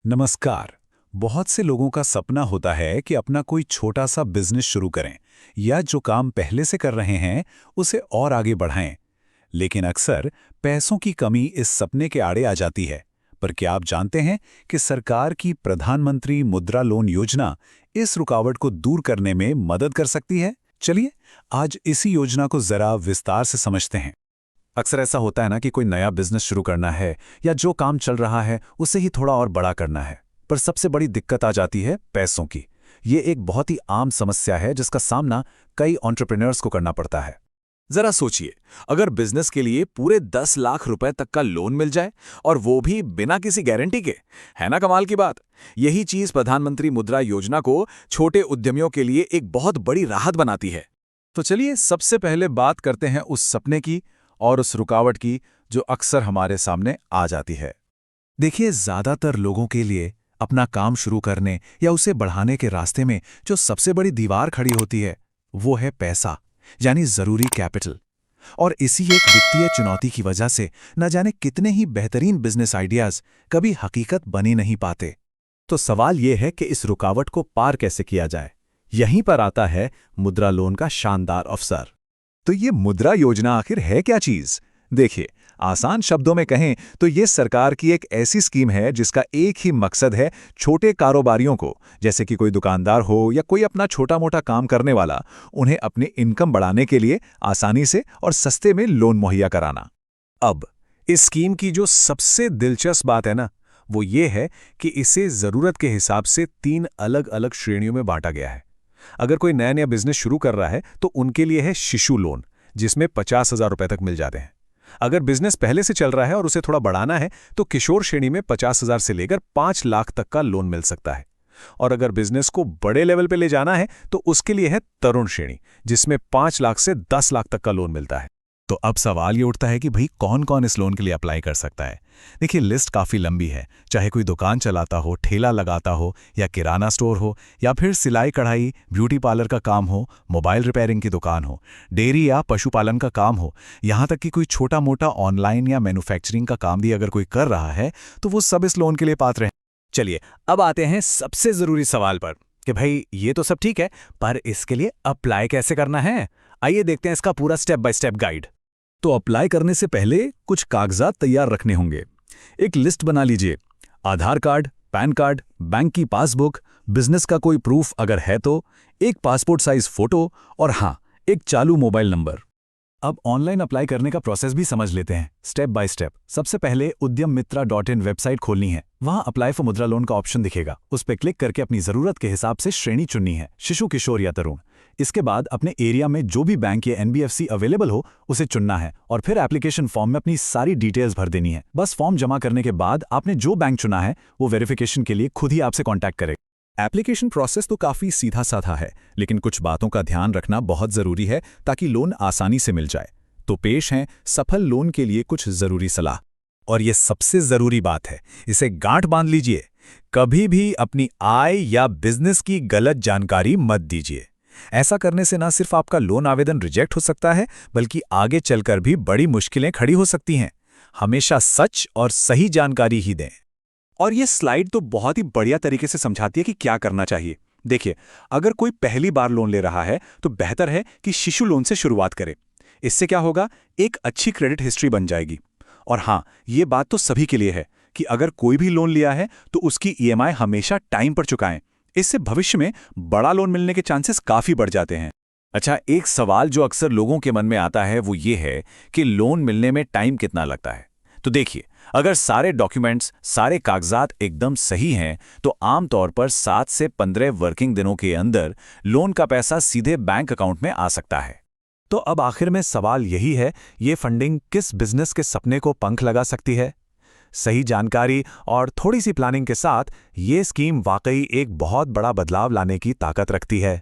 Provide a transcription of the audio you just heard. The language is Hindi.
नमस्कार। बहुत से लोगों का सपना होता है कि अपना कोई छोटा सा बिजनेस शुरू करें या जो काम पहले से कर रहे हैं उसे और आगे बढ़ाएं। लेकिन अक्सर पैसों की कमी इस सपने के आड़े आ जाती है। पर क्या आप जानते हैं कि सरकार की प्रधानमंत्री मुद्रा लोन योजना इस रुकावट को दूर करने में मदद कर सकती है? चलिए आज इसी योजना को जरा विस्तार से समझते हैं। अक्सर ऐसा होता है ना कि कोई नया बिजनेस शुरू करना है या जो काम चल रहा है उसे ही थोड़ा और बड़ा करना है, पर सबसे बड़ी दिक्कत आ जाती है पैसों की। ये एक बहुत ही आम समस्या है जिसका सामना कई एंटरप्रेन्योर्स को करना पड़ता है। जरा सोचिए, अगर बिजनेस के लिए पूरे 10 लाख रुपए तक का लोन मिल जाए और वो भी बिना किसी गारंटी के, है ना कमाल की बात। यही चीज प्रधानमंत्री मुद्रा योजना को छोटे उद्यमियों के लिए एक बहुत बड़ी राहत बनाती है। तो चलिए सबसे पहले बात करते हैं उस सपने की और उस रुकावट की जो अक्सर हमारे सामने आ जाती है। देखिए, ज्यादातर लोगों के लिए अपना काम शुरू करने या उसे बढ़ाने के रास्ते में जो सबसे बड़ी दीवार खड़ी होती है वो है पैसा, यानी जरूरी कैपिटल। और इसी एक वित्तीय चुनौती की वजह से न जाने कितने ही बेहतरीन बिजनेस आइडियाज कभी हकीकत बन ही नहीं पाते। तो सवाल ये है कि इस रुकावट को पार कैसे किया जाए। यहीं पर आता है मुद्रा लोन का शानदार अवसर। तो ये मुद्रा योजना आखिर है क्या चीज? देखिए, आसान शब्दों में कहें तो ये सरकार की एक ऐसी स्कीम है जिसका एक ही मकसद है छोटे कारोबारियों को, जैसे कि कोई दुकानदार हो या कोई अपना छोटा मोटा काम करने वाला, उन्हें अपनी इनकम बढ़ाने के लिए आसानी से और सस्ते में लोन मुहैया कराना। अब इस स्कीम की जो सबसे दिलचस्प बात है ना, वो ये है कि इसे जरूरत के हिसाब से 3 अलग अलग श्रेणियों में बांटा गया है। अगर कोई नया नया बिजनेस शुरू कर रहा है तो उनके लिए है शिशु लोन, जिसमें 50,000 रुपए तक मिल जाते हैं। अगर बिजनेस पहले से चल रहा है और उसे थोड़ा बढ़ाना है तो किशोर श्रेणी में 50,000 से लेकर 5 लाख तक का लोन मिल सकता है। और अगर बिजनेस को बड़े लेवल पे ले जाना है तो उसके लिए है तरुण श्रेणी, जिसमें 5 लाख से 10 लाख तक का लोन मिलता है। तो अब सवाल ये उठता है कि भाई कौन कौन इस लोन के लिए अप्लाई कर सकता है। देखिए, लिस्ट काफ़ी लंबी है। चाहे कोई दुकान चलाता हो, ठेला लगाता हो या किराना स्टोर हो, या फिर सिलाई कढ़ाई, ब्यूटी पार्लर का काम हो, मोबाइल रिपेयरिंग की दुकान हो, डेयरी या पशुपालन का काम हो, यहाँ तक कि कोई छोटा मोटा ऑनलाइन या मैन्युफैक्चरिंग का काम भी अगर कोई कर रहा है तो वो सब इस लोन के लिए पात्र हैं। चलिए अब आते हैं सबसे जरूरी सवाल पर कि भाई ये तो सब ठीक है, पर इसके लिए अप्लाई कैसे करना है। आइए देखते हैं इसका पूरा स्टेप बाय स्टेप गाइड। तो अप्लाई करने से पहले कुछ कागजात तैयार रखने होंगे। एक लिस्ट बना लीजिए। आधार कार्ड, पैन कार्ड, बैंक की पासबुक, बिजनेस का कोई प्रूफ अगर है तो, एक पासपोर्ट साइज फोटो और हाँ, एक चालू मोबाइल नंबर। अब ऑनलाइन अप्लाई करने का प्रोसेस भी समझ लेते हैं स्टेप बाय स्टेप। सबसे पहले udyammitra.in वेबसाइट खोलनी है। वहां अप्लाई फॉर मुद्रा लोन का ऑप्शन दिखेगा। उस पर क्लिक करके अपनी जरूरत के हिसाब से श्रेणी चुननी है, शिशु, किशोर या तरुण। इसके बाद अपने एरिया में जो भी बैंक या एनबीएफसी अवेलेबल हो उसे चुनना है और फिर एप्लीकेशन फॉर्म में अपनी सारी डिटेल्स भर देनी है। बस फॉर्म जमा करने के बाद आपने जो बैंक चुना है वो वेरिफिकेशन के लिए खुद ही आपसे कॉन्टैक्ट करेगा। एप्लीकेशन प्रोसेस तो काफी सीधा साधा है, लेकिन कुछ बातों का ध्यान रखना बहुत जरूरी है ताकि लोन आसानी से मिल जाए। तो पेश हैं सफल लोन के लिए कुछ जरूरी सलाह। और ये सबसे जरूरी बात है, इसे गांठ बांध लीजिए। कभी भी अपनी आय या बिजनेस की गलत जानकारी मत दीजिए। ऐसा करने से न सिर्फ आपका लोन आवेदन रिजेक्ट हो सकता है, बल्कि आगे चलकर भी बड़ी मुश्किलें खड़ी हो सकती हैं। हमेशा सच और सही जानकारी ही दें। और ये स्लाइड तो बहुत ही बढ़िया तरीके से समझाती है कि क्या करना चाहिए। देखिए, अगर कोई पहली बार लोन ले रहा है तो बेहतर है कि शिशु लोन से शुरुआत करे। इससे क्या होगा, एक अच्छी क्रेडिट हिस्ट्री बन जाएगी। और हाँ, ये बात तो सभी के लिए है कि अगर कोई भी लोन लिया है तो उसकी ईएमआई हमेशा टाइम पर चुकाएं। इससे भविष्य में बड़ा लोन मिलने के चांसेस काफी बढ़ जाते हैं। अच्छा, एक सवाल जो अक्सर लोगों के मन में आता है वो ये है कि लोन मिलने में टाइम कितना लगता है। तो देखिए, अगर सारे डॉक्यूमेंट्स, सारे कागजात एकदम सही हैं तो आमतौर पर 7 से 15 वर्किंग दिनों के अंदर लोन का पैसा सीधे बैंक अकाउंट में आ सकता है। तो अब आखिर में सवाल यही है, ये फंडिंग किस बिजनेस के सपने को पंख लगा सकती है? सही जानकारी और थोड़ी सी प्लानिंग के साथ ये स्कीम वाकई एक बहुत बड़ा बदलाव लाने की ताकत रखती है।